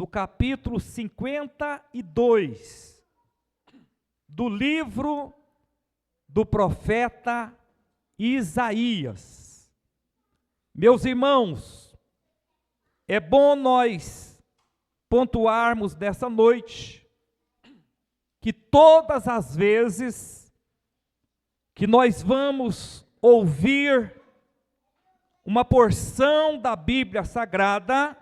no capítulo 52 do livro do profeta Isaías. Meus irmãos, é bom nós pontuarmos nessa noite que todas as vezes que nós vamos ouvir uma porção da Bíblia Sagrada,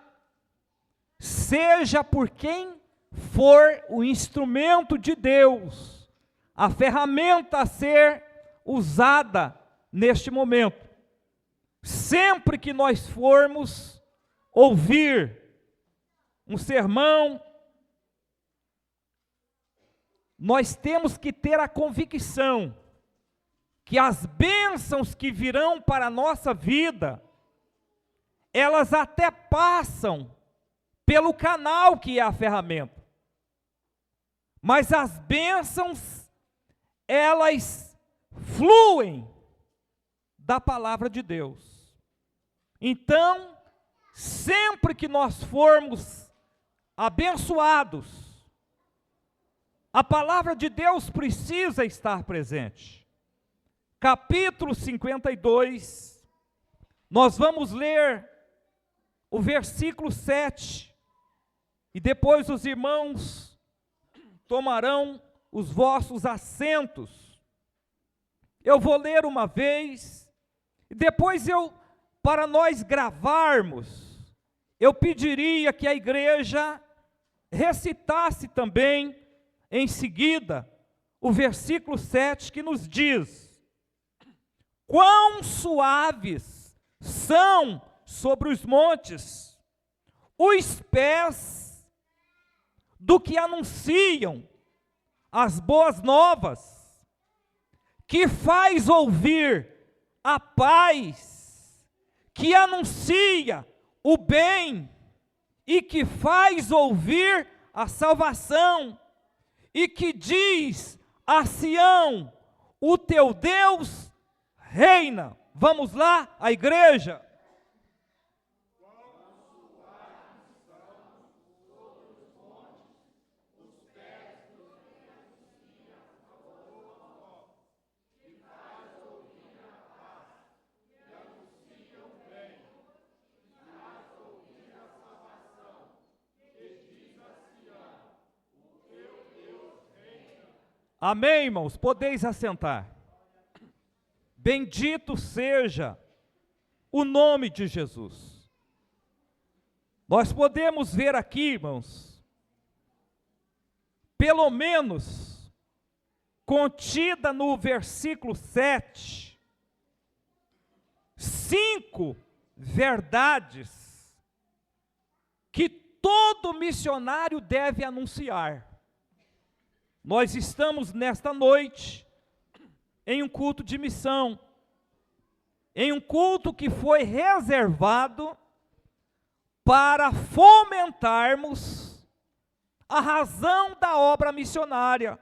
seja por quem for o instrumento de Deus, a ferramenta a ser usada neste momento, sempre que nós formos ouvir um sermão, nós temos que ter a convicção que as bênçãos que virão para a nossa vida, elas até passam pelo canal que é a ferramenta, mas as bênçãos, elas fluem da palavra de Deus. Então, sempre que nós formos abençoados, a palavra de Deus precisa estar presente. Capítulo 52, nós vamos ler o versículo 7, e depois os irmãos tomarão os vossos assentos. Eu vou ler uma vez, e depois para nós gravarmos, eu pediria que a igreja recitasse também, em seguida, o versículo 7, que nos diz: quão suaves são sobre os montes os pés do que anunciam as boas novas, que faz ouvir a paz, que anuncia o bem, e que faz ouvir a salvação, e que diz a Sião: o teu Deus reina. Vamos lá, a igreja. Amém, irmãos? Podeis assentar. Bendito seja o nome de Jesus. Nós podemos ver aqui, irmãos, pelo menos contida no versículo 7, 5 verdades que todo missionário deve anunciar. Nós estamos nesta noite em um culto de missão, em um culto que foi reservado para fomentarmos a razão da obra missionária,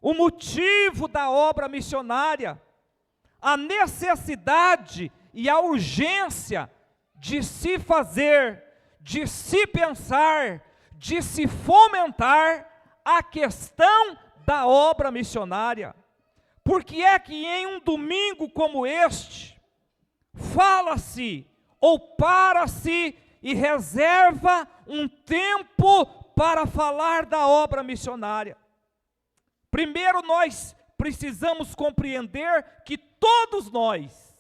o motivo da obra missionária, a necessidade e a urgência de se fazer, de se pensar, de se fomentar a questão da obra missionária. Porque é que em um domingo como este, fala-se ou para-se e reserva um tempo para falar da obra missionária? Primeiro, nós precisamos compreender que todos nós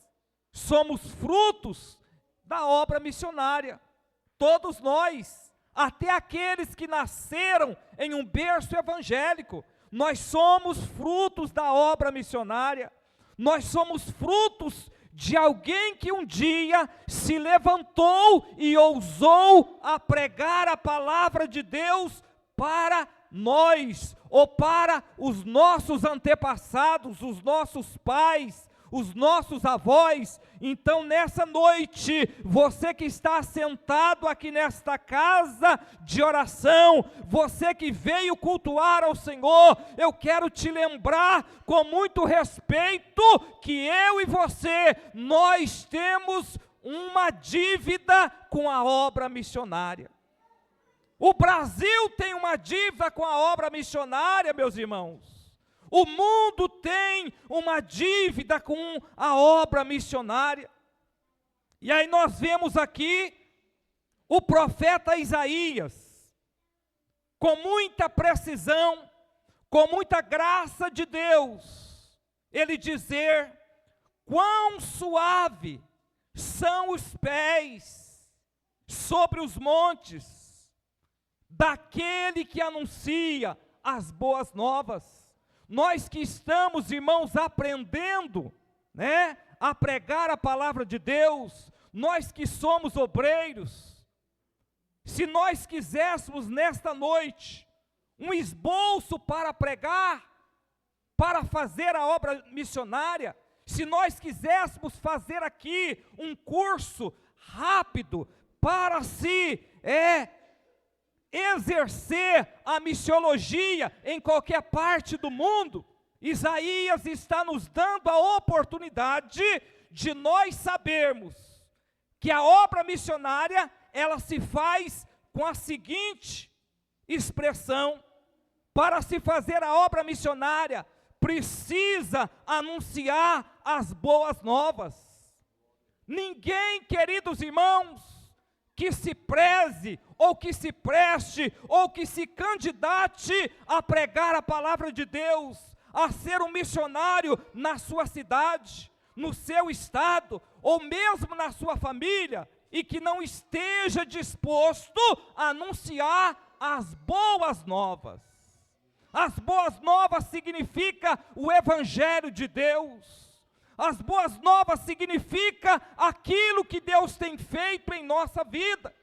somos frutos da obra missionária. Todos nós. Até aqueles que nasceram em um berço evangélico, nós somos frutos da obra missionária. Nós somos frutos de alguém que um dia se levantou e ousou a pregar a palavra de Deus para nós, ou para os nossos antepassados, os nossos pais, os nossos avós. Então nessa noite, você que está sentado aqui nesta casa de oração, você que veio cultuar ao Senhor, eu quero te lembrar com muito respeito que eu e você, nós temos uma dívida com a obra missionária. O Brasil tem uma dívida com a obra missionária, meus irmãos. O mundo tem uma dívida com a obra missionária. E aí nós vemos aqui o profeta Isaías, com muita precisão, com muita graça de Deus, ele dizer: quão suave são os pés sobre os montes daquele que anuncia as boas novas. Nós que estamos, irmãos, aprendendo, né, a pregar a palavra de Deus, nós que somos obreiros, se nós quiséssemos nesta noite um esboço para pregar, para fazer a obra missionária, se nós quiséssemos fazer aqui um curso rápido para se exercer a missiologia em qualquer parte do mundo, Isaías está nos dando a oportunidade de nós sabermos que a obra missionária, ela se faz com a seguinte expressão: para se fazer a obra missionária, precisa anunciar as boas novas. Ninguém, queridos irmãos, que se preze, ou que se preste, ou que se candidate a pregar a palavra de Deus, a ser um missionário na sua cidade, no seu estado, ou mesmo na sua família, e que não esteja disposto a anunciar as boas novas. As boas novas significa o Evangelho de Deus. As boas novas significa aquilo que Deus tem feito em nossa vida.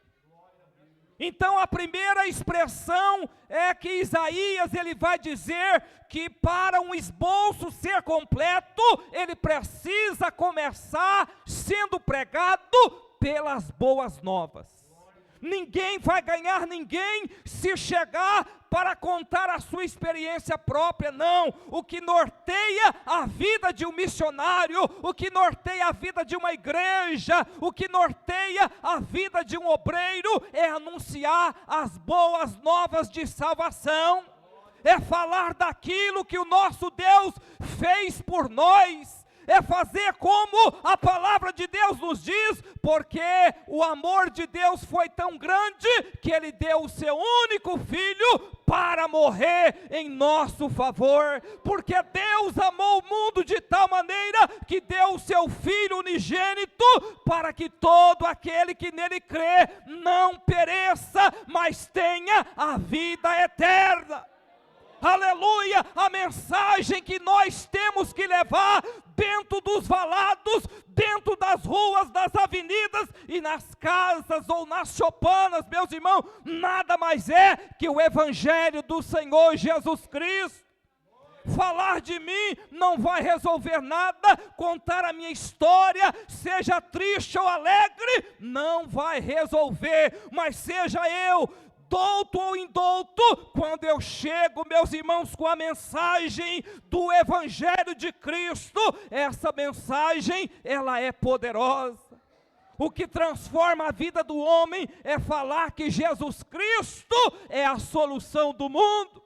Então a primeira expressão é que Isaías ele vai dizer que para um esboço ser completo, ele precisa começar sendo pregado pelas boas novas. Ninguém vai ganhar ninguém se chegar para contar a sua experiência própria, não. O que norteia a vida de um missionário, o que norteia a vida de uma igreja, o que norteia a vida de um obreiro é anunciar as boas novas de salvação, é falar daquilo que o nosso Deus fez por nós, é fazer como a palavra de Deus nos diz, porque o amor de Deus foi tão grande que Ele deu o seu único Filho para morrer em nosso favor, porque Deus amou o mundo de tal maneira que deu o seu Filho unigênito para que todo aquele que nele crê não pereça, mas tenha a vida eterna. Aleluia, a mensagem que nós temos que levar dentro dos valados, dentro das ruas, das avenidas e nas casas ou nas choupanas, meus irmãos, nada mais é que o Evangelho do Senhor Jesus Cristo. Falar de mim não vai resolver nada, contar a minha história, seja triste ou alegre, não vai resolver, mas seja eu douto ou indouto, quando eu chego, meus irmãos, com a mensagem do Evangelho de Cristo, essa mensagem, ela é poderosa. O que transforma a vida do homem é falar que Jesus Cristo é a solução do mundo,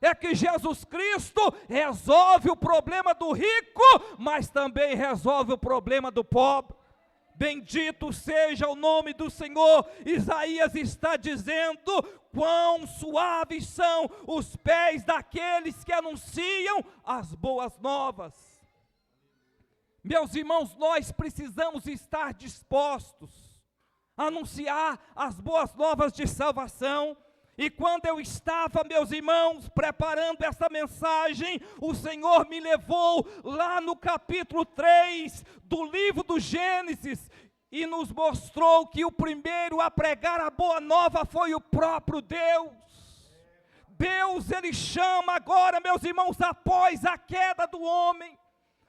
é que Jesus Cristo resolve o problema do rico, mas também resolve o problema do pobre. Bendito seja o nome do Senhor. Isaías está dizendo: quão suaves são os pés daqueles que anunciam as boas novas. Meus irmãos, nós precisamos estar dispostos a anunciar as boas novas de salvação. E quando eu estava, meus irmãos, preparando essa mensagem, o Senhor me levou lá no capítulo 3 do livro do Gênesis e nos mostrou que o primeiro a pregar a boa nova foi o próprio Deus. Deus, Ele chama agora, meus irmãos, após a queda do homem,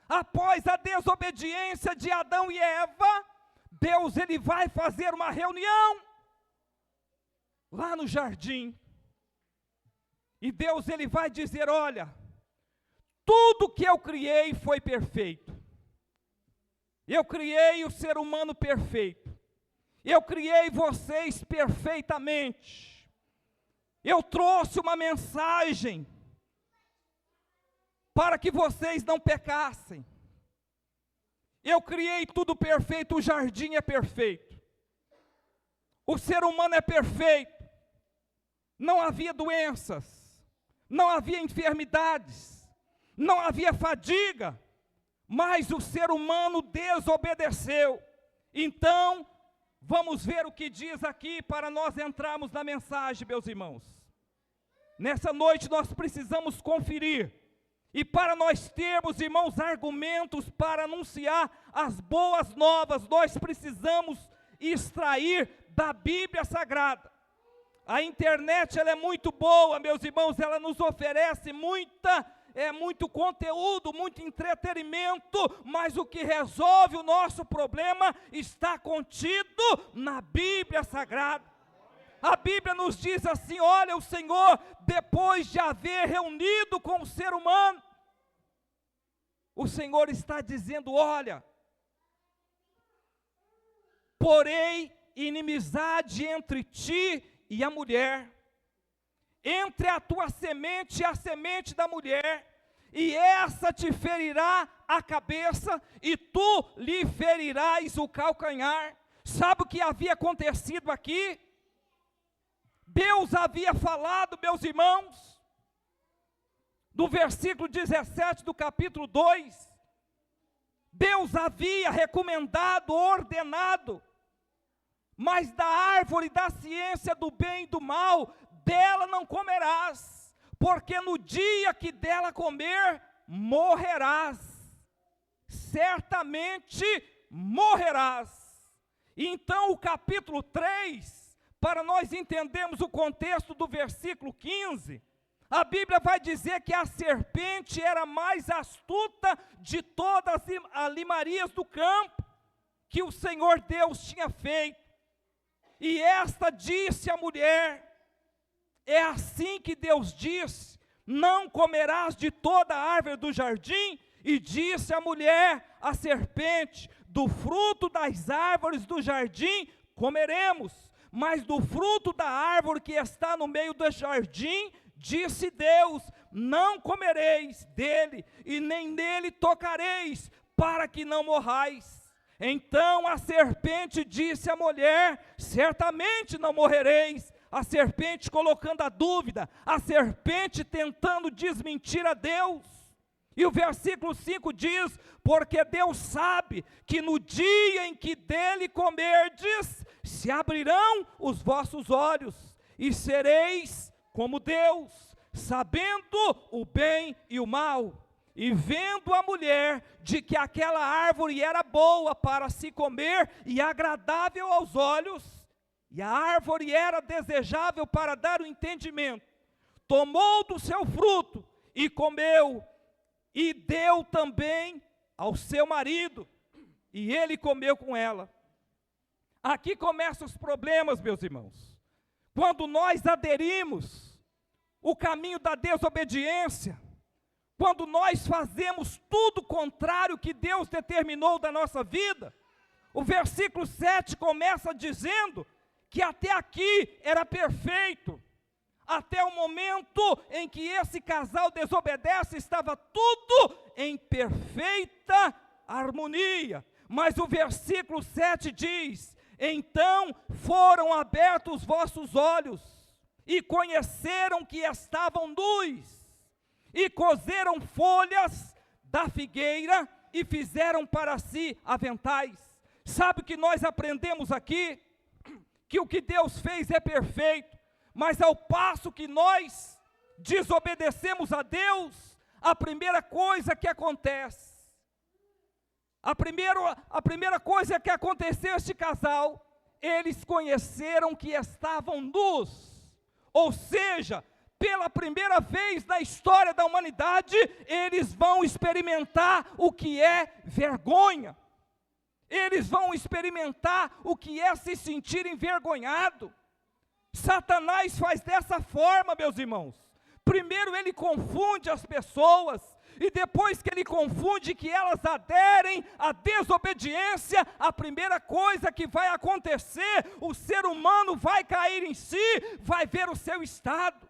após a desobediência de Adão e Eva, Deus, Ele vai fazer uma reunião lá no jardim, e Deus ele vai dizer: olha, tudo que eu criei foi perfeito, eu criei o ser humano perfeito, eu criei vocês perfeitamente, Eu trouxe uma mensagem para que vocês não pecassem. Eu criei tudo perfeito, o jardim é perfeito. O ser humano é perfeito. Não havia doenças, não havia enfermidades, não havia fadiga, mas o ser humano desobedeceu. Então, vamos ver o que diz aqui para nós entrarmos na mensagem, meus irmãos. Nessa noite nós precisamos conferir, e para nós termos, irmãos, argumentos para anunciar as boas novas, nós precisamos extrair da Bíblia Sagrada. A internet ela é muito boa, meus irmãos, ela nos oferece muito conteúdo, muito entretenimento, mas o que resolve o nosso problema está contido na Bíblia Sagrada. A Bíblia nos diz assim: olha, o Senhor, depois de haver reunido com o ser humano, o Senhor está dizendo: olha, porém inimizade entre ti e a mulher, entre a tua semente e a semente da mulher, e essa te ferirá a cabeça, e tu lhe ferirás o calcanhar. Sabe o que havia acontecido aqui? Deus havia falado, meus irmãos, do versículo 17 do capítulo 2, Deus havia recomendado, ordenado, mas da árvore da ciência do bem e do mal, dela não comerás, porque no dia que dela comer, morrerás, certamente morrerás. Então o capítulo 3, para nós entendermos o contexto do versículo 15, a Bíblia vai dizer que a serpente era mais astuta de todas as limarias do campo, que o Senhor Deus tinha feito. E esta disse à mulher: é assim que Deus disse, não comerás de toda a árvore do jardim? E disse a mulher, a serpente: do fruto das árvores do jardim comeremos, mas do fruto da árvore que está no meio do jardim, disse Deus, não comereis dele, e nem nele tocareis, para que não morrais. Então a serpente disse à mulher: certamente não morrereis. A serpente colocando a dúvida, a serpente tentando desmentir a Deus. E o versículo 5 diz: porque Deus sabe que no dia em que dele comerdes, se abrirão os vossos olhos, e sereis como Deus, sabendo o bem e o mal. E vendo a mulher de que aquela árvore era boa para se comer e agradável aos olhos, e a árvore era desejável para dar o entendimento, tomou do seu fruto e comeu, e deu também ao seu marido, e ele comeu com ela. Aqui começam os problemas, meus irmãos. Quando nós aderimos o caminho da desobediência, quando nós fazemos tudo contrário que Deus determinou da nossa vida, o versículo 7 começa dizendo que até aqui era perfeito, até o momento em que esse casal desobedece, estava tudo em perfeita harmonia. Mas o versículo 7 diz: então foram abertos os vossos olhos, e conheceram que estavam nus, e coseram folhas da figueira, e fizeram para si aventais. Sabe o que nós aprendemos aqui? Que o que Deus fez é perfeito, mas ao passo que nós desobedecemos a Deus, a primeira coisa que acontece, a primeira coisa que aconteceu a este casal, eles conheceram que estavam nus, ou seja, pela primeira vez na história da humanidade, eles vão experimentar o que é vergonha. Eles vão experimentar o que é se sentir envergonhado. Satanás faz dessa forma, meus irmãos. Primeiro ele confunde as pessoas, e depois que ele confunde que elas aderem à desobediência, a primeira coisa que vai acontecer, o ser humano vai cair em si, vai ver o seu estado.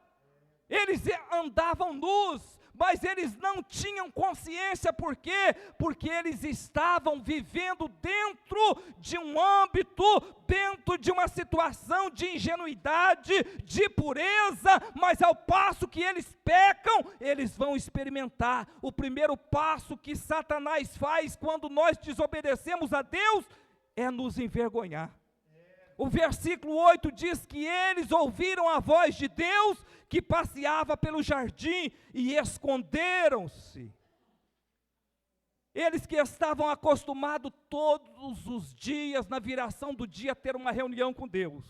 Eles andavam nus, mas eles não tinham consciência. Por quê? Porque eles estavam vivendo dentro de um âmbito, dentro de uma situação de ingenuidade, de pureza, mas ao passo que eles pecam, eles vão experimentar. O primeiro passo que Satanás faz quando nós desobedecemos a Deus é nos envergonhar. O versículo 8 diz que eles ouviram a voz de Deus que passeava pelo jardim e esconderam-se. Eles que estavam acostumados todos os dias, na viração do dia, a ter uma reunião com Deus,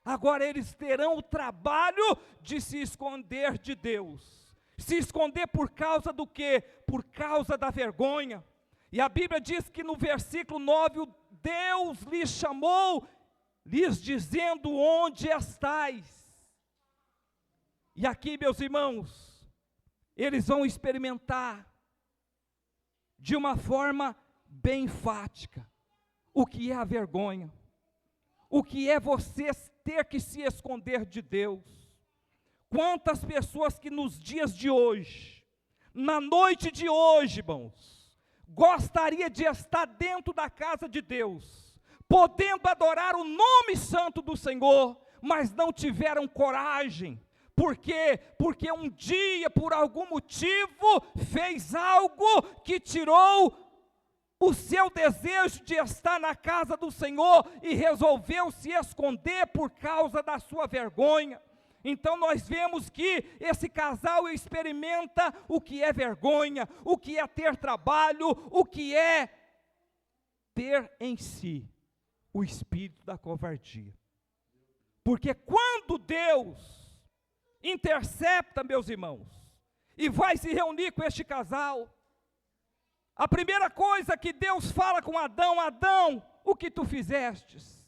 agora eles terão o trabalho de se esconder de Deus. Se esconder por causa do quê? Por causa da vergonha. E a Bíblia diz que no versículo 9, Deus lhes chamou, lhes dizendo: onde estais? E aqui, meus irmãos, eles vão experimentar de uma forma bem enfática o que é a vergonha, o que é você ter que se esconder de Deus. Quantas pessoas que nos dias de hoje, na noite de hoje, irmãos, gostaria de estar dentro da casa de Deus, podendo adorar o nome santo do Senhor, mas não tiveram coragem. Por quê? Porque um dia, por algum motivo, fez algo que tirou o seu desejo de estar na casa do Senhor e resolveu se esconder por causa da sua vergonha. Então nós vemos que esse casal experimenta o que é vergonha, o que é ter trabalho, o que é ter em si o espírito da covardia. Porque quando Deus intercepta, meus irmãos, e vai se reunir com este casal, a primeira coisa que Deus fala com Adão: Adão, o que tu fizestes?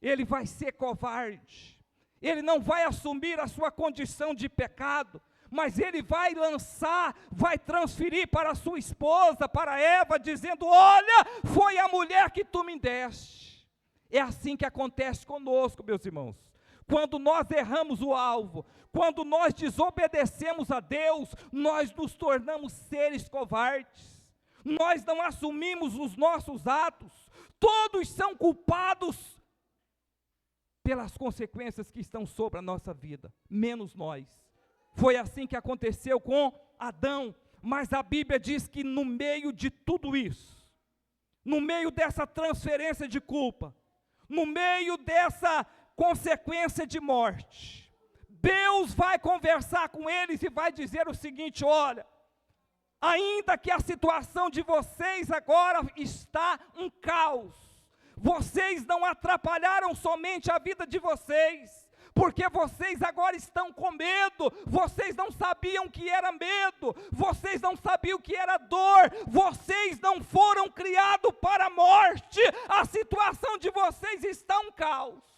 Ele vai ser covarde, ele não vai assumir a sua condição de pecado, mas ele vai lançar, vai transferir para a sua esposa, para Eva, dizendo: olha, foi a mulher que tu me deste. É assim que acontece conosco, meus irmãos. Quando nós erramos o alvo, quando nós desobedecemos a Deus, nós nos tornamos seres covardes, nós não assumimos os nossos atos, todos são culpados pelas consequências que estão sobre a nossa vida, menos nós. Foi assim que aconteceu com Adão, mas a Bíblia diz que no meio de tudo isso, no meio dessa transferência de culpa, no meio dessa consequência de morte, Deus vai conversar com eles e vai dizer o seguinte: olha, ainda que a situação de vocês agora está um caos, vocês não atrapalharam somente a vida de vocês, porque vocês agora estão com medo, vocês não sabiam o que era medo, vocês não sabiam o que era dor, vocês não foram criados para a morte, a situação de vocês está um caos.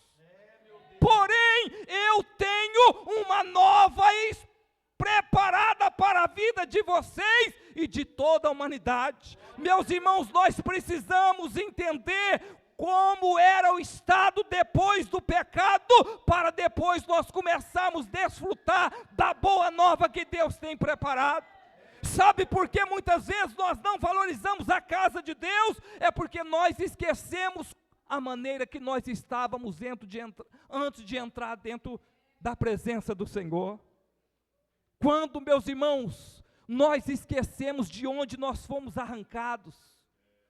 Porém, eu tenho uma nova preparada para a vida de vocês e de toda a humanidade. Meus irmãos, nós precisamos entender como era o estado depois do pecado, para depois nós começarmos a desfrutar da boa nova que Deus tem preparado. Sabe por que muitas vezes nós não valorizamos a casa de Deus? É porque nós esquecemos a maneira que nós estávamos antes de entrar dentro da presença do Senhor. Quando, meus irmãos, nós esquecemos de onde nós fomos arrancados,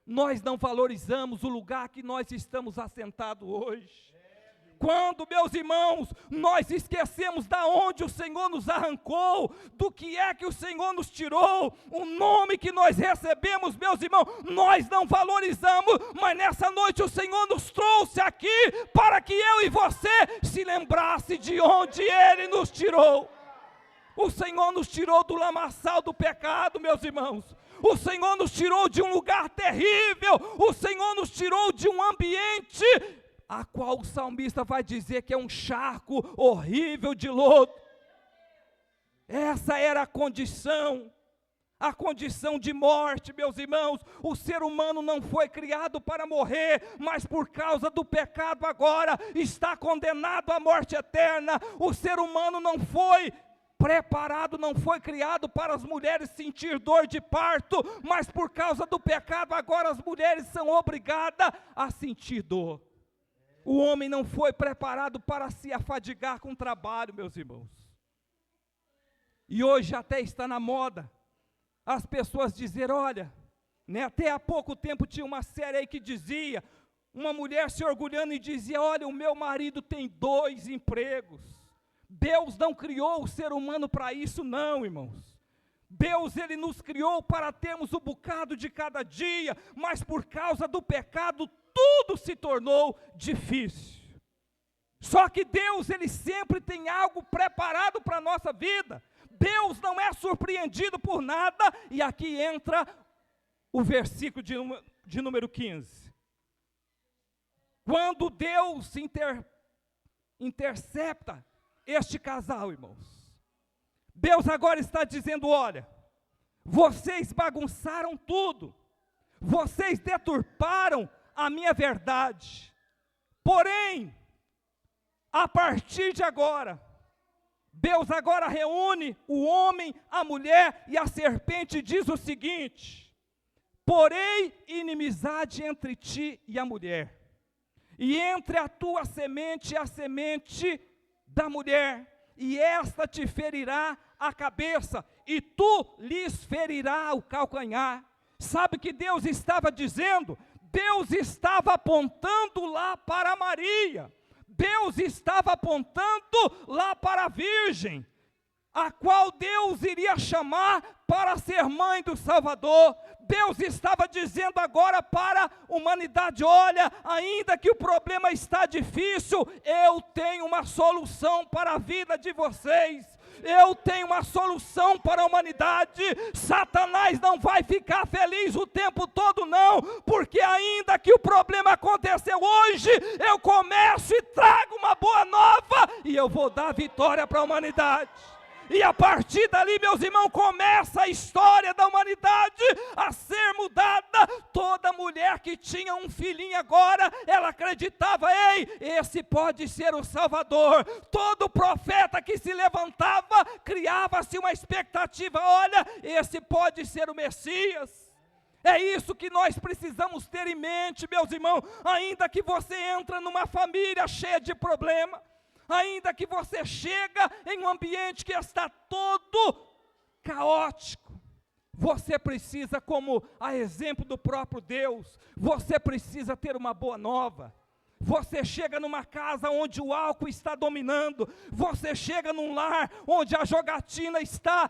nós não valorizamos o lugar que nós estamos assentados hoje. Quando, meus irmãos, nós esquecemos da onde o Senhor nos arrancou, do que é que o Senhor nos tirou, o nome que nós recebemos, meus irmãos, nós não valorizamos, mas nessa noite o Senhor nos trouxe aqui, para que eu e você se lembrasse de onde Ele nos tirou. O Senhor nos tirou do lamaçal do pecado, meus irmãos. O Senhor nos tirou de um lugar terrível, o Senhor nos tirou de um ambiente a qual o salmista vai dizer que é um charco horrível de lodo. Essa era a condição a condição de morte, meus irmãos. O ser humano não foi criado para morrer, mas por causa do pecado agora está condenado à morte eterna. O ser humano não foi preparado, não foi criado para as mulheres sentir dor de parto, mas por causa do pecado agora as mulheres são obrigadas a sentir dor. O homem não foi preparado para se afadigar com o trabalho, meus irmãos. E hoje até está na moda as pessoas dizer, olha, até há pouco tempo tinha uma série aí que dizia, uma mulher se orgulhando e dizia, olha, o meu marido tem 2 empregos. Deus não criou o ser humano para isso não, irmãos. Deus, Ele nos criou para termos um bocado de cada dia, mas por causa do pecado, tudo se tornou difícil. Só que Deus, Ele sempre tem algo preparado para a nossa vida. Deus não é surpreendido por nada, e aqui entra o versículo de número 15. Quando Deus intercepta este casal, irmãos, Deus agora está dizendo, olha, vocês bagunçaram tudo, vocês deturparam a minha verdade, porém, a partir de agora, Deus agora reúne o homem, a mulher e a serpente e diz o seguinte, porém inimizade entre ti e a mulher, e entre a tua semente e a semente da mulher, e esta te ferirá a cabeça, e tu lhes ferirá o calcanhar. Sabe o que Deus estava dizendo? Deus estava apontando lá para Maria, Deus estava apontando lá para a Virgem, a qual Deus iria chamar para ser mãe do Salvador. Deus estava dizendo agora para a humanidade, olha, ainda que o problema está difícil, eu tenho uma solução para a vida de vocês. Eu tenho uma solução para a humanidade. Satanás não vai ficar feliz o tempo todo não, porque ainda que o problema aconteceu hoje, eu começo e trago uma boa nova, e eu vou dar vitória para a humanidade. E a partir dali, meus irmãos, começa a história da humanidade a ser mudada. Toda mulher que tinha um filhinho agora, ela acreditava, ei, esse pode ser o Salvador. Todo profeta que se levantava, criava-se uma expectativa, olha, esse pode ser o Messias. É isso que nós precisamos ter em mente, meus irmãos, ainda que você entra numa família cheia de problemas, ainda que você chega em um ambiente que está todo caótico, você precisa, como a exemplo do próprio Deus, você precisa ter uma boa nova. Você chega numa casa onde o álcool está dominando, você chega num lar onde a jogatina está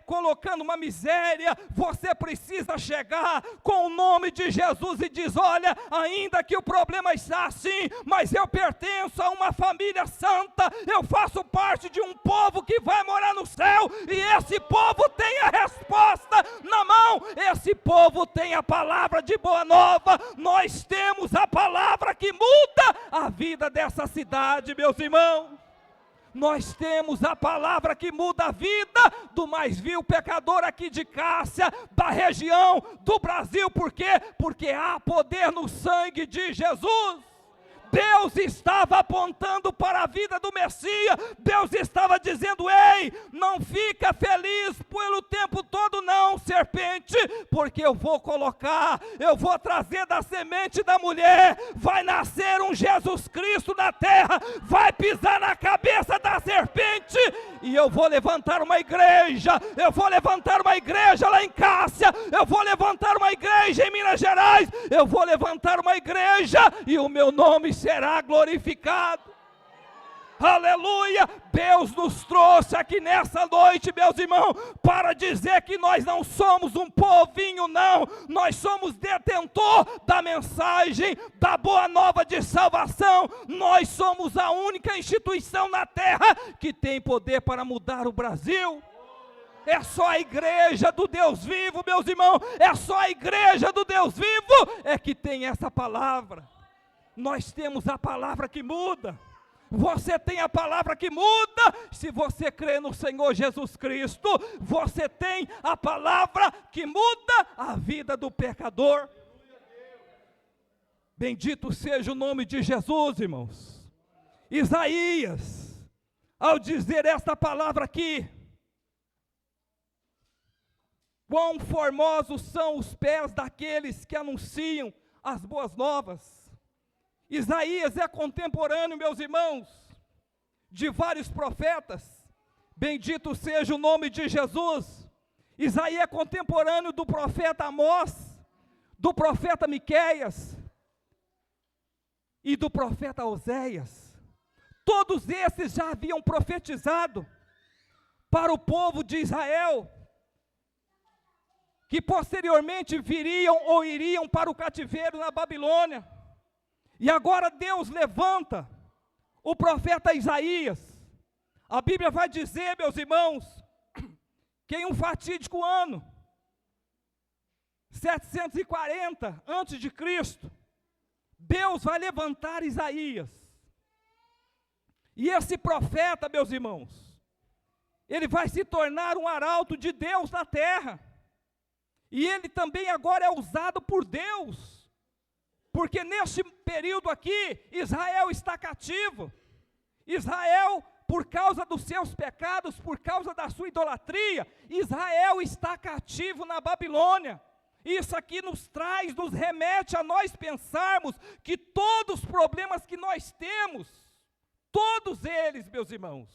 colocando uma miséria, você precisa chegar com o nome de Jesus e diz, olha, ainda que o problema está assim, mas eu pertenço a uma família santa, eu faço parte de um povo que vai morar no céu, e esse povo tem a resposta na mão, esse povo tem a palavra de boa nova, nós temos a palavra que muda a vida dessa cidade, meus irmãos. Nós temos a palavra que muda a vida do mais vil pecador aqui de Cássia, da região, do Brasil. Por quê? Porque há poder no sangue de Jesus. Deus estava apontando para a vida do Messias. Deus estava dizendo, ei, não fica feliz pelo tempo todo não, serpente, porque eu vou trazer da semente da mulher, vai nascer um Jesus Cristo na terra, vai pisar na cabeça da serpente, e eu vou levantar uma igreja, lá em Cássia, eu vou levantar uma igreja em Minas Gerais, eu vou levantar uma igreja, e o meu nome será glorificado. Aleluia! Deus nos trouxe aqui nessa noite, meus irmãos, para dizer que nós não somos um povinho não, nós somos detentor da mensagem, da boa nova de salvação, nós somos a única instituição na terra que tem poder para mudar o Brasil. É só a igreja do Deus vivo, meus irmãos, é só a igreja do Deus vivo é que tem essa palavra. Nós temos a palavra que muda. Você tem a palavra que muda. Se você crê no Senhor Jesus Cristo, você tem a palavra que muda a vida do pecador. Bendito seja o nome de Jesus, irmãos. Isaías, ao dizer esta palavra aqui, quão formosos são os pés daqueles que anunciam as boas novas. Isaías é contemporâneo, meus irmãos, de vários profetas. Bendito seja o nome de Jesus. Isaías é contemporâneo do profeta Amós, do profeta Miqueias e do profeta Oséias. Todos esses já haviam profetizado para o povo de Israel, que posteriormente viriam ou iriam para o cativeiro na Babilônia. E agora Deus levanta o profeta Isaías. A Bíblia vai dizer, meus irmãos, que em um fatídico ano, 740 antes de Cristo, Deus vai levantar Isaías. E esse profeta, meus irmãos, ele vai se tornar um arauto de Deus na terra. E ele também agora é usado por Deus. Porque neste período aqui, Israel está cativo. Israel, por causa dos seus pecados, por causa da sua idolatria, Israel está cativo na Babilônia. Isso aqui nos remete a nós pensarmos que todos os problemas que nós temos, todos eles, meus irmãos,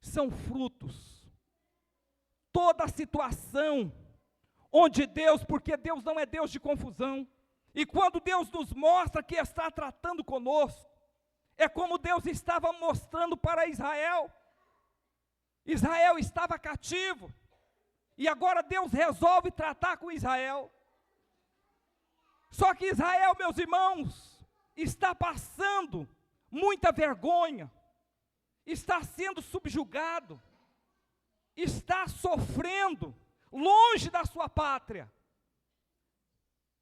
são frutos. Toda a situação onde Deus, porque Deus não é Deus de confusão, e quando Deus nos mostra que está tratando conosco, é como Deus estava mostrando para Israel. Israel estava cativo, e agora Deus resolve tratar com Israel. Só que Israel, meus irmãos, está passando muita vergonha, está sendo subjugado, está sofrendo, longe da sua pátria.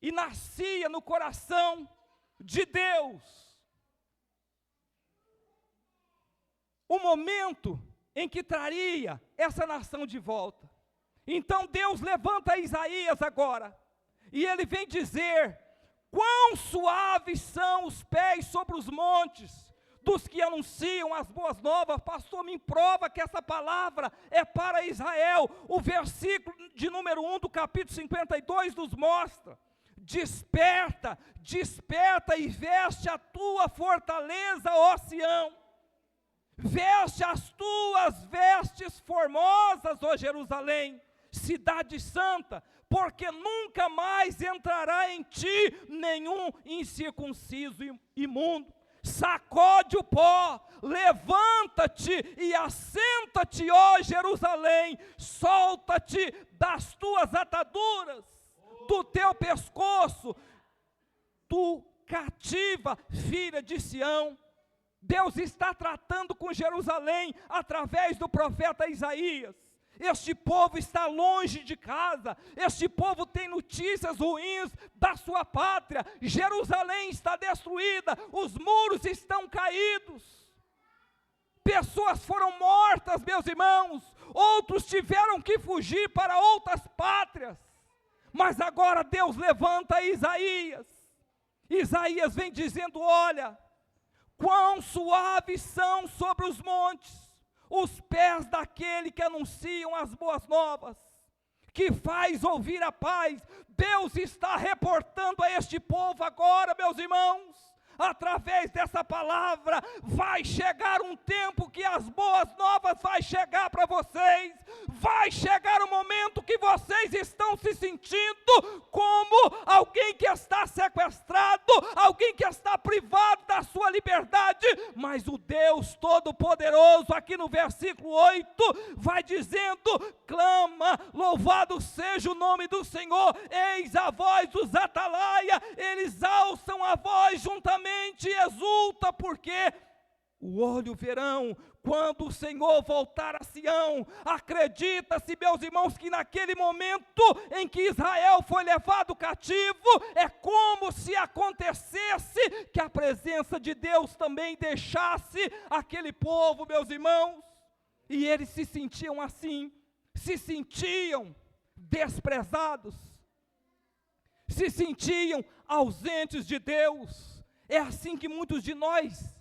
E nascia no coração de Deus o momento em que traria essa nação de volta. Então Deus levanta Isaías agora, e ele vem dizer: quão suaves são os pés sobre os montes dos que anunciam as boas novas. Pastor, me prova que essa palavra é para Israel. O versículo de número 1 do capítulo 52 nos mostra: desperta, desperta e veste a tua fortaleza, ó Sião. Veste as tuas vestes formosas, ó Jerusalém, cidade santa, porque nunca mais entrará em ti nenhum incircunciso imundo. Sacode o pó, levanta-te e assenta-te, ó Jerusalém, solta-te das tuas ataduras, do teu pescoço, tu cativa, filha de Sião. Deus está tratando com Jerusalém através do profeta Isaías. Este povo está longe de casa, este povo tem notícias ruins da sua pátria. Jerusalém está destruída, os muros estão caídos, pessoas foram mortas, meus irmãos, outros tiveram que fugir para outras pátrias. Mas agora Deus levanta Isaías. Isaías vem dizendo: olha, quão suaves são sobre os montes os pés daquele que anunciam as boas novas, que faz ouvir a paz. Deus está reportando a este povo agora, meus irmãos, através dessa palavra. Vai chegar um tempo que as boas novas vai chegar para vocês. Vai chegar o momento que vocês estão se sentindo como alguém que está sequestrado, alguém que está privado da sua liberdade, mas o Deus Todo-Poderoso, aqui no versículo 8, vai dizendo: clama, louvado seja o nome do Senhor, eis a voz dos atalaia, eles alçam a voz juntamente e exulta, porque o olho verão, quando o Senhor voltar a Sião. Acredita-se, meus irmãos, que naquele momento em que Israel foi levado cativo, é como se acontecesse que a presença de Deus também deixasse aquele povo, meus irmãos, e eles se sentiam assim, se sentiam desprezados, se sentiam ausentes de Deus. É assim que muitos de nós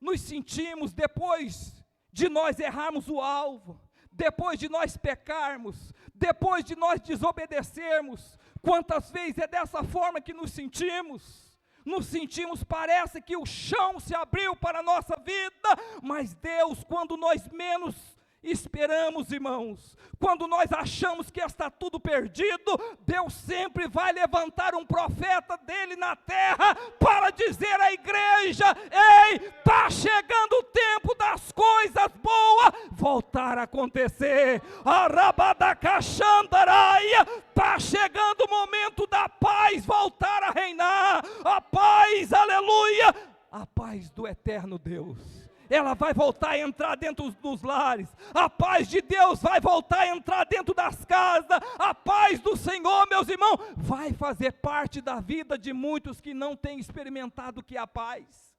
nos sentimos depois de nós errarmos o alvo, depois de nós pecarmos, depois de nós desobedecermos. Quantas vezes é dessa forma que nos sentimos? Nos sentimos, parece que o chão se abriu para a nossa vida, mas Deus, quando nós menos esperamos, irmãos, quando nós achamos que está tudo perdido, Deus sempre vai levantar um profeta dele na terra para dizer à igreja: ei, está chegando o tempo das coisas boas voltar a acontecer. Arabadacaxandaraia, está chegando o momento da paz voltar a reinar, a paz, aleluia, a paz do eterno Deus. Ela vai voltar a entrar dentro dos lares, a paz de Deus vai voltar a entrar dentro das casas, a paz do Senhor, meus irmãos, vai fazer parte da vida de muitos que não têm experimentado o que é a paz.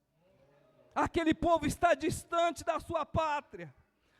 Aquele povo está distante da sua pátria,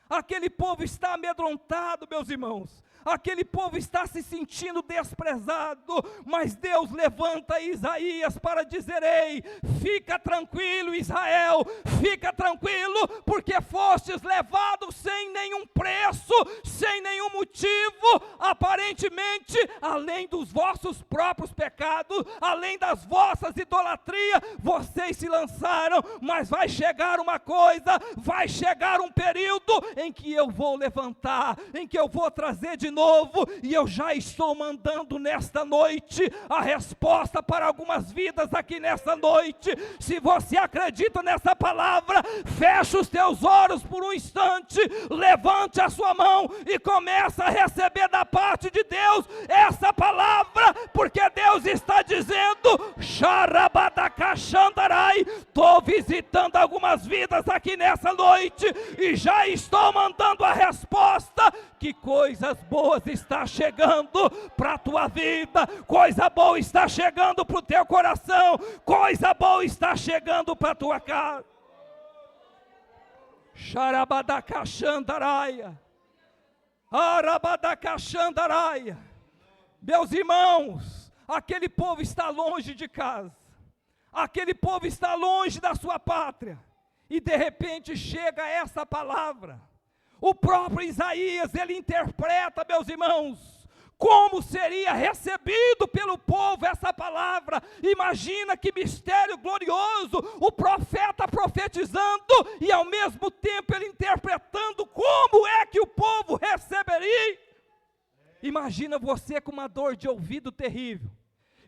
aquele povo está amedrontado, meus irmãos, aquele povo está se sentindo desprezado, mas Deus levanta Isaías para dizer: ei, fica tranquilo, Israel, fica tranquilo, porque fostes levados sem nenhum preço, sem nenhum motivo, aparentemente, além dos vossos próprios pecados, além das vossas idolatrias, vocês se lançaram, mas vai chegar uma coisa, vai chegar um período em que eu vou levantar, em que eu vou trazer de novo, e eu já estou mandando nesta noite a resposta para algumas vidas aqui nessa noite. Se você acredita nessa palavra, feche os teus olhos por um instante, levante a sua mão e começa a receber da parte de Deus essa palavra, porque Deus está dizendo: Xarabadacaxandarai, estou visitando algumas vidas aqui nessa noite e já estou mandando a resposta, que coisas boas está chegando para a tua vida, coisa boa está chegando para o teu coração, coisa boa está chegando para a tua casa. Xarabadacaxandaraia, Arabadacaxandaraia. Meus irmãos, aquele povo está longe de casa, aquele povo está longe da sua pátria, e de repente chega essa palavra. O próprio Isaías, ele interpreta, meus irmãos, como seria recebido pelo povo essa palavra. Imagina que mistério glorioso, o profeta profetizando e ao mesmo tempo ele interpretando como é que o povo receberia. Imagina você com uma dor de ouvido terrível,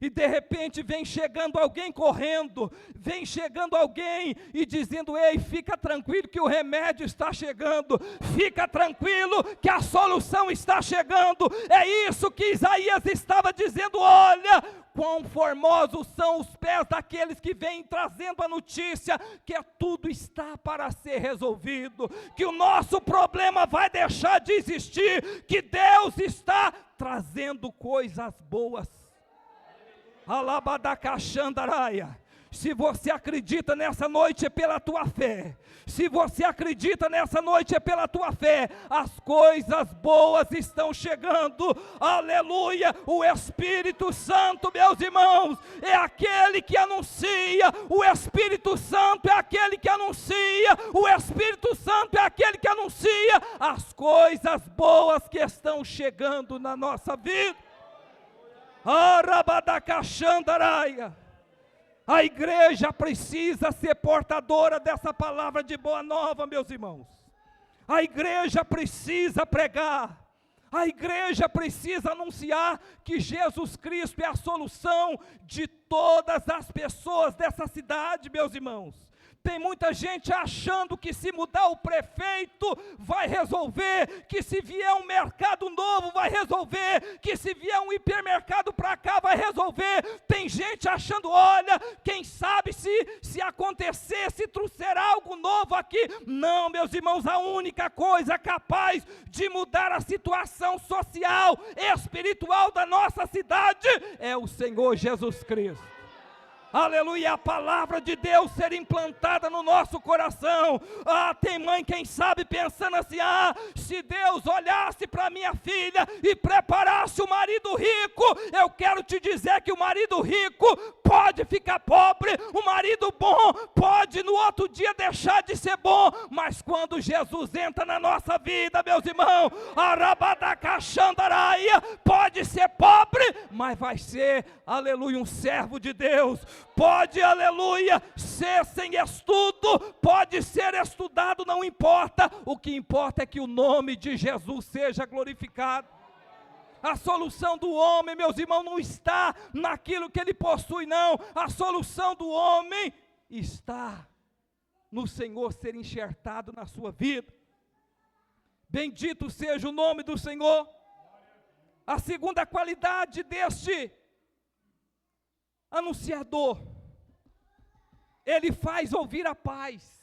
e de repente vem chegando alguém correndo, vem chegando alguém e dizendo: ei, fica tranquilo que o remédio está chegando, fica tranquilo que a solução está chegando. É isso que Isaías estava dizendo: olha, quão formosos são os pés daqueles que vêm trazendo a notícia que tudo está para ser resolvido, que o nosso problema vai deixar de existir, que Deus está trazendo coisas boas. Alabadacaxandaraia. Se você acredita nessa noite é pela tua fé. Se você acredita nessa noite é pela tua fé. As coisas boas estão chegando. Aleluia. O Espírito Santo, meus irmãos, é aquele que anuncia. O Espírito Santo é aquele que anuncia. O Espírito Santo é aquele que anuncia as coisas boas que estão chegando na nossa vida. Arabadacaxandaraia. A igreja precisa ser portadora dessa palavra de boa nova, meus irmãos. A igreja precisa pregar. A igreja precisa anunciar que Jesus Cristo é a solução de todas as pessoas dessa cidade, meus irmãos. Tem muita gente achando que se mudar o prefeito vai resolver, que se vier um mercado novo vai resolver, que se vier um hipermercado para cá vai resolver. Tem gente achando, olha, quem sabe se acontecer, se trouxer algo novo aqui. Não, meus irmãos, a única coisa capaz de mudar a situação social, espiritual da nossa cidade é o Senhor Jesus Cristo. Aleluia, a palavra de Deus ser implantada no nosso coração. Tem mãe, quem sabe, pensando assim, se Deus olhasse para minha filha e preparasse o marido rico, eu quero te dizer que o marido rico pode ficar pobre, o marido bom pode no outro dia deixar de ser bom, mas quando Jesus entra na nossa vida, meus irmãos, Arabadacaxandaraia, pode ser pobre, mas vai ser, aleluia, um servo de Deus. Pode, aleluia, ser sem estudo, pode ser estudado, não importa. O que importa é que o nome de Jesus seja glorificado. A solução do homem, meus irmãos, não está naquilo que ele possui, não. A solução do homem está no Senhor ser enxertado na sua vida. Bendito seja o nome do Senhor. A segunda qualidade deste anunciador, ele faz ouvir a paz.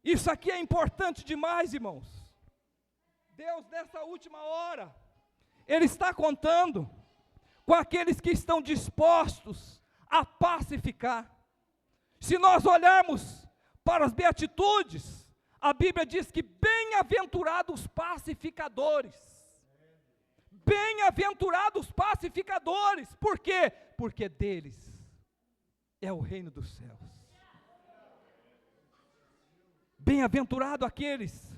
Isso aqui é importante demais, irmãos. Deus, nessa última hora, Ele está contando com aqueles que estão dispostos a pacificar. Se nós olharmos para as beatitudes, a Bíblia diz que bem-aventurados os pacificadores. Bem-aventurados pacificadores. Por quê? Porque deles é o reino dos céus. Bem-aventurado aqueles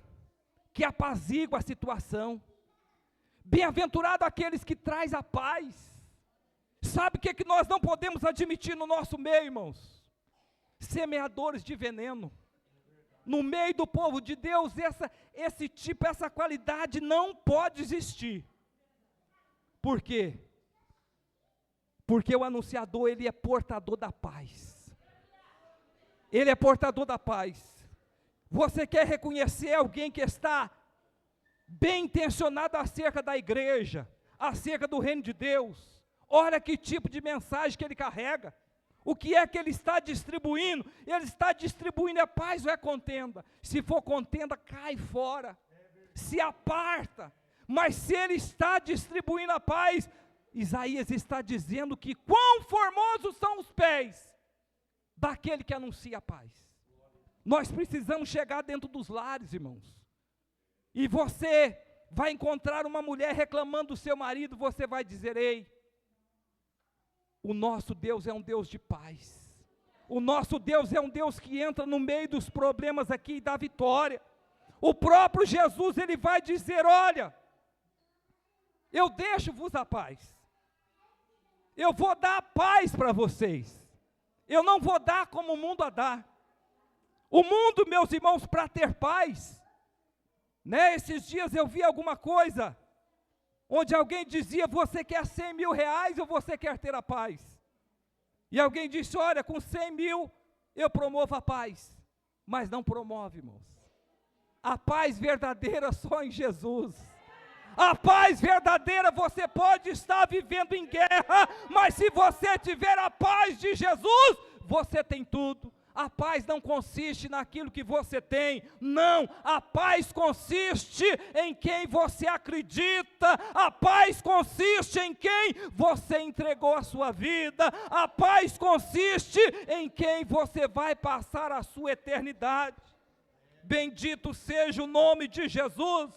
que apaziguam a situação. Bem-aventurado aqueles que traz a paz. Sabe o que nós não podemos admitir no nosso meio, irmãos? Semeadores de veneno. No meio do povo de Deus, essa qualidade não pode existir. Por quê? Porque o anunciador, ele é portador da paz. Ele é portador da paz. Você quer reconhecer alguém que está bem intencionado acerca da igreja, acerca do reino de Deus? Olha que tipo de mensagem que ele carrega. O que é que ele está distribuindo? Ele está distribuindo a paz ou é contenda? Se for contenda, cai fora. Se aparta. Mas se ele está distribuindo a paz, Isaías está dizendo que quão formosos são os pés daquele que anuncia a paz. Nós precisamos chegar dentro dos lares, irmãos. E você vai encontrar uma mulher reclamando do seu marido, você vai dizer, ei, o nosso Deus é um Deus de paz. O nosso Deus é um Deus que entra no meio dos problemas aqui e dá vitória. O próprio Jesus, ele vai dizer, olha, eu deixo-vos a paz. Eu vou dar a paz para vocês. Eu não vou dar como o mundo a dar. O mundo, meus irmãos, para ter paz, né? Esses dias eu vi alguma coisa, onde alguém dizia, você quer 100 mil reais ou você quer ter a paz? E alguém disse, olha, com 100 mil eu promovo a paz. Mas não promove, irmãos. A paz verdadeira só em Jesus. A paz verdadeira, você pode estar vivendo em guerra, mas se você tiver a paz de Jesus, você tem tudo. A paz não consiste naquilo que você tem, não. A paz consiste em quem você acredita. A paz consiste em quem você entregou a sua vida. A paz consiste em quem você vai passar a sua eternidade. Bendito seja o nome de Jesus.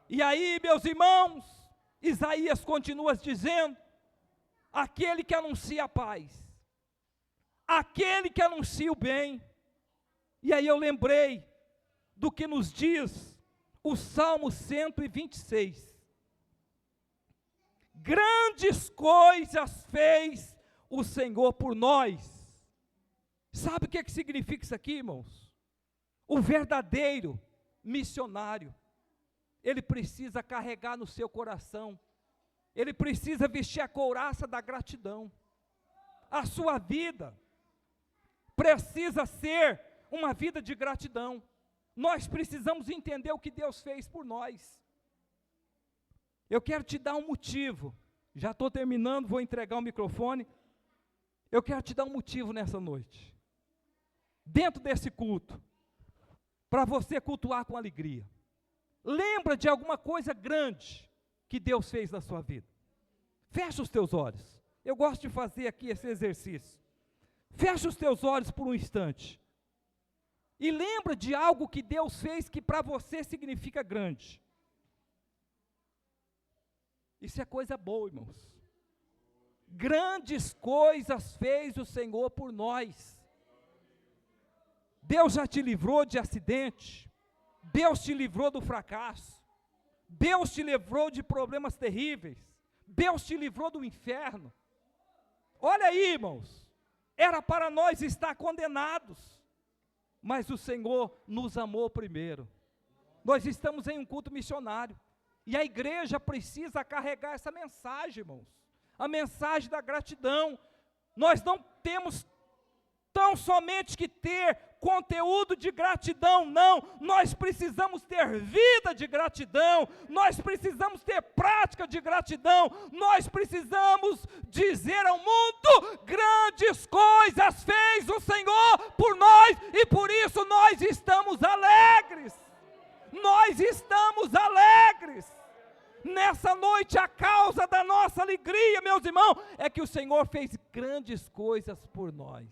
E aí, meus irmãos, Isaías continua dizendo, aquele que anuncia a paz, aquele que anuncia o bem. E aí eu lembrei do que nos diz o Salmo 126. Grandes coisas fez o Senhor por nós. Sabe o que significa isso aqui, irmãos? O verdadeiro missionário, ele precisa carregar no seu coração, ele precisa vestir a couraça da gratidão. A sua vida precisa ser uma vida de gratidão. Nós precisamos entender o que Deus fez por nós. Eu quero te dar um motivo. Já estou terminando, vou entregar o microfone. Eu quero te dar um motivo nessa noite. Dentro desse culto, para você cultuar com alegria. Lembra de alguma coisa grande que Deus fez na sua vida. Fecha os teus olhos. Eu gosto de fazer aqui esse exercício. Fecha os teus olhos por um instante. E lembra de algo que Deus fez que para você significa grande. Isso é coisa boa, irmãos. Grandes coisas fez o Senhor por nós. Deus já te livrou de acidente. Deus te livrou do fracasso. Deus te livrou de problemas terríveis. Deus te livrou do inferno. Olha aí, irmãos. Era para nós estar condenados. Mas o Senhor nos amou primeiro. Nós estamos em um culto missionário. E a igreja precisa carregar essa mensagem, irmãos. A mensagem da gratidão. Nós não temos tão somente que ter conteúdo de gratidão, não. Nós precisamos ter vida de gratidão. Nós precisamos ter prática de gratidão. Nós precisamos dizer ao mundo: grandes coisas fez o Senhor por nós, e por isso nós estamos alegres. Nós estamos alegres. Nessa noite, a causa da nossa alegria, meus irmãos, é que o Senhor fez grandes coisas por nós.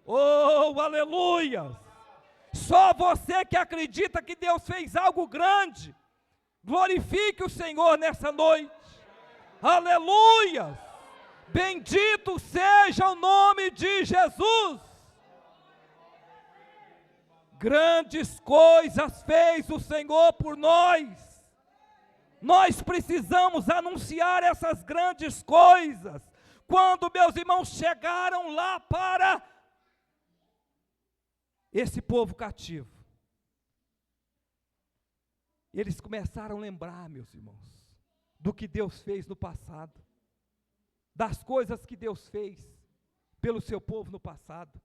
Oh, aleluia! Só você que acredita que Deus fez algo grande, glorifique o Senhor nessa noite. Aleluia! Bendito seja o nome de Jesus. Grandes coisas fez o Senhor por nós. Nós precisamos anunciar essas grandes coisas. Quando meus irmãos chegaram lá para esse povo cativo, eles começaram a lembrar, meus irmãos, do que Deus fez no passado, das coisas que Deus fez pelo seu povo no passado,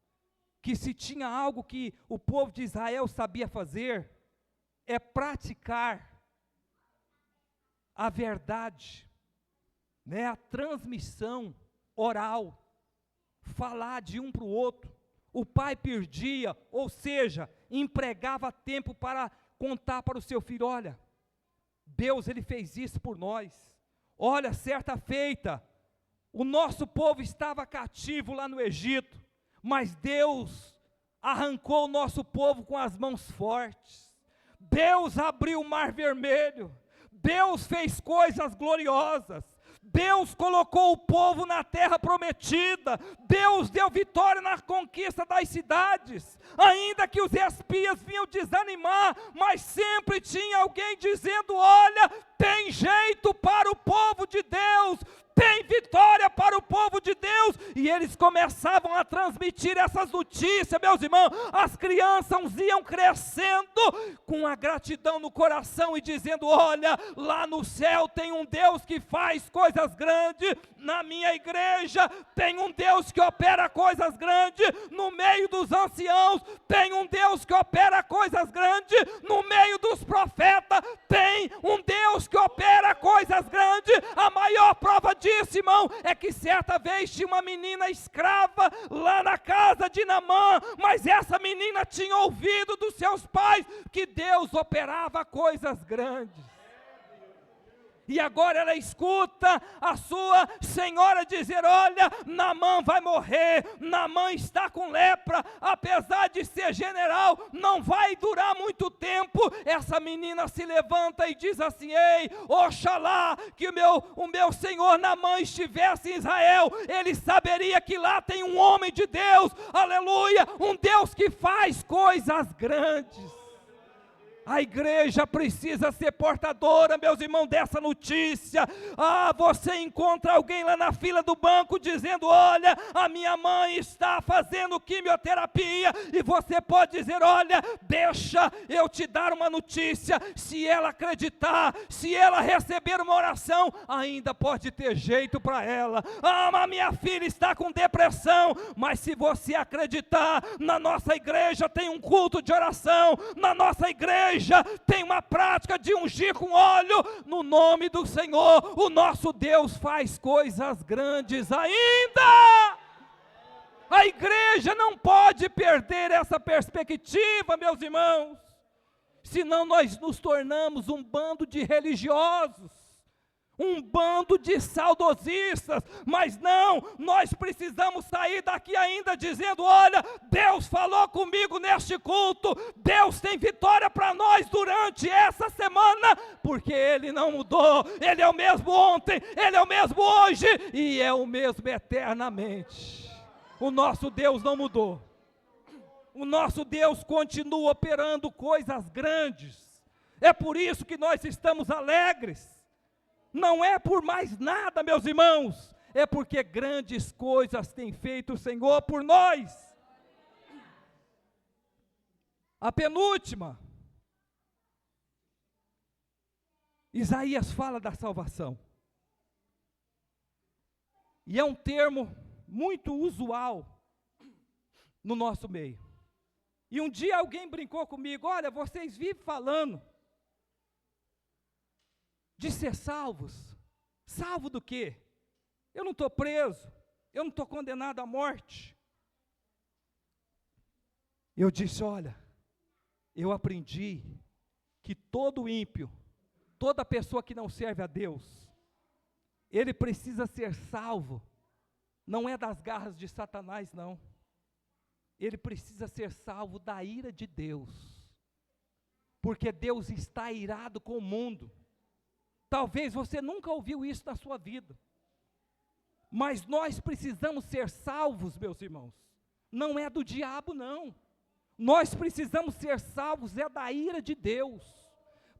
que se tinha algo que o povo de Israel sabia fazer, é praticar a verdade, né, a transmissão oral, falar de um para o outro. O pai perdia, ou seja, empregava tempo para contar para o seu filho: olha, Deus, ele fez isso por nós. Olha, certa feita, o nosso povo estava cativo lá no Egito, mas Deus arrancou o nosso povo com as mãos fortes. Deus abriu o mar vermelho. Deus fez coisas gloriosas. Deus colocou o povo na terra prometida. Deus deu vitória na conquista das cidades. Ainda que os espias vinham desanimar, mas sempre tinha alguém dizendo: olha, tem jeito para o povo de Deus, tem vitória para o povo de Deus. E eles começavam a transmitir essas notícias, meus irmãos. As crianças iam crescendo com a gratidão no coração e dizendo: olha, lá no céu tem um Deus que faz coisas grandes. Na minha igreja tem um Deus que opera coisas grandes. No meio dos anciãos tem um Deus que opera coisas grandes. No meio dos profetas tem um Deus que opera coisas grandes. A maior prova disso, irmão, é que certa vez tinha uma menina escrava lá na casa de Naamã, mas essa menina tinha ouvido dos seus pais que Deus operava coisas grandes. E agora ela escuta a sua senhora dizer: olha, Naamã vai morrer, Naamã está com lepra, apesar de ser general, não vai durar muito tempo. Essa menina se levanta e diz assim: ei, oxalá que o meu senhor Naamã estivesse em Israel, ele saberia que lá tem um homem de Deus, aleluia, um Deus que faz coisas grandes. A igreja precisa ser portadora, meus irmãos, dessa notícia. Você encontra alguém lá na fila do banco dizendo: olha, a minha mãe está fazendo quimioterapia, e você pode dizer: olha, deixa eu te dar uma notícia, se ela acreditar, se ela receber uma oração, ainda pode ter jeito para ela. Mas minha filha está com depressão, mas se você acreditar, na nossa igreja tem um culto de oração, na nossa igreja tem uma prática de ungir com óleo, no nome do Senhor. O nosso Deus faz coisas grandes ainda. A igreja não pode perder essa perspectiva, meus irmãos, senão nós nos tornamos um bando de religiosos, um bando de saudosistas. Mas não, nós precisamos sair daqui ainda dizendo: olha, Deus falou comigo neste culto, Deus tem vitória para nós durante essa semana, porque Ele não mudou, Ele é o mesmo ontem, Ele é o mesmo hoje, e é o mesmo eternamente. O nosso Deus não mudou, o nosso Deus continua operando coisas grandes. É por isso que nós estamos alegres. Não é por mais nada, meus irmãos, é porque grandes coisas tem feito o Senhor por nós. A penúltima, Isaías fala da salvação, e é um termo muito usual no nosso meio. E um dia alguém brincou comigo: olha, vocês vivem falando de ser salvos. Salvo do quê? Eu não estou preso, eu não estou condenado à morte. Eu disse: olha, eu aprendi que todo ímpio, toda pessoa que não serve a Deus, ele precisa ser salvo, não é das garras de Satanás, não. Ele precisa ser salvo da ira de Deus, porque Deus está irado com o mundo. Talvez você nunca ouviu isso na sua vida, mas nós precisamos ser salvos, meus irmãos. Não é do diabo, não. Nós precisamos ser salvos da ira de Deus,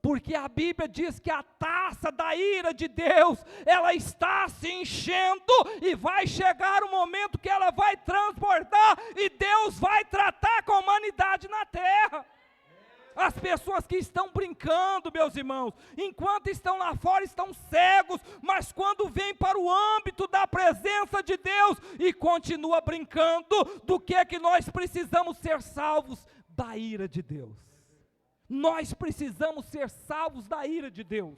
porque a Bíblia diz que a taça da ira de Deus, ela está se enchendo, e vai chegar o momento que ela vai transbordar, e Deus vai tratar com a humanidade na terra. As pessoas que estão brincando, meus irmãos, enquanto estão lá fora estão cegos, mas quando vêm para o âmbito da presença de Deus e continua brincando, do que nós precisamos ser salvos? Da ira de Deus. Nós precisamos ser salvos da ira de Deus.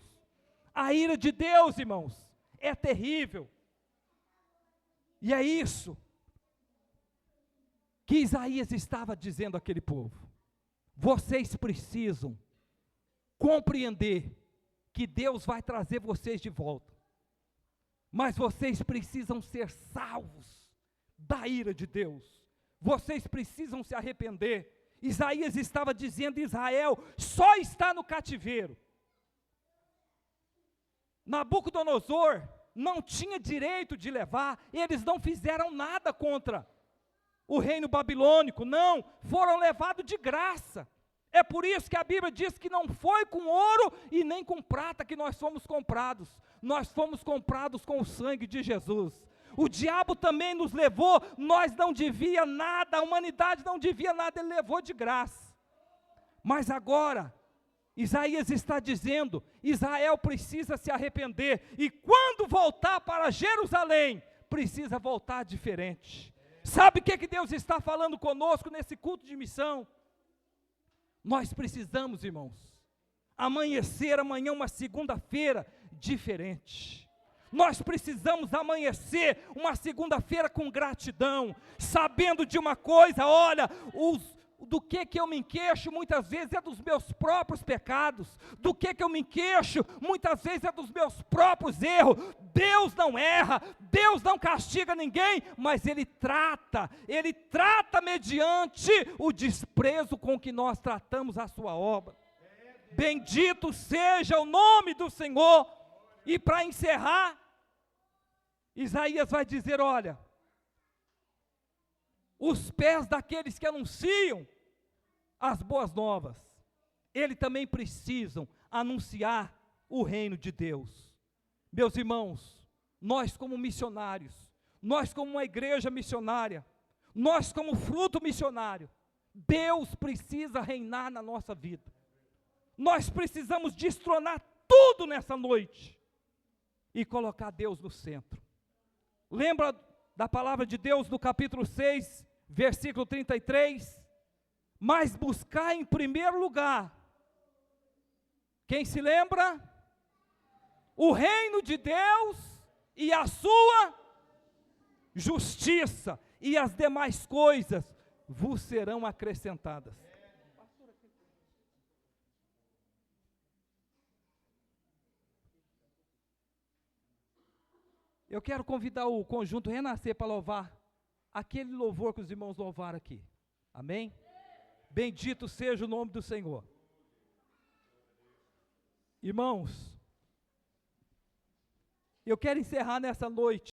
A ira de Deus, irmãos, é terrível. E é isso que Isaías estava dizendo àquele povo. Vocês precisam compreender que Deus vai trazer vocês de volta, mas vocês precisam ser salvos da ira de Deus. Vocês precisam se arrepender. Isaías estava dizendo: Israel só está no cativeiro. Nabucodonosor não tinha direito de levar, eles não fizeram nada contra o reino babilônico, não, foram levados de graça. É por isso que a Bíblia diz que não foi com ouro e nem com prata que nós fomos comprados. Nós fomos comprados com o sangue de Jesus. O diabo também nos levou, nós não devia nada, a humanidade não devia nada, ele levou de graça. Mas agora, Isaías está dizendo: Israel precisa se arrepender, e quando voltar para Jerusalém, precisa voltar diferente. Sabe o que Deus está falando conosco nesse culto de missão? Nós precisamos, irmãos, amanhecer amanhã uma segunda-feira diferente. Nós precisamos amanhecer uma segunda-feira com gratidão, sabendo de uma coisa: olha, do que eu me queixo muitas vezes é dos meus próprios pecados, do que eu me queixo muitas vezes é dos meus próprios erros. Deus não erra, Deus não castiga ninguém, mas Ele trata mediante o desprezo com que nós tratamos a sua obra. Bendito seja o nome do Senhor. E para encerrar, Isaías vai dizer: olha, os pés daqueles que anunciam as boas novas, eles também precisam anunciar o reino de Deus. Meus irmãos, nós como missionários, nós como uma igreja missionária, nós como fruto missionário, Deus precisa reinar na nossa vida. Nós precisamos destronar tudo nessa noite e colocar Deus no centro. Lembra da palavra de Deus no capítulo 6, versículo 33? Mas buscar em primeiro lugar, quem se lembra? O reino de Deus e a sua justiça, e as demais coisas vos serão acrescentadas. Eu quero convidar o conjunto Renascer para louvar aquele louvor que os irmãos louvaram aqui. Amém? Bendito seja o nome do Senhor. Irmãos, eu quero encerrar nessa noite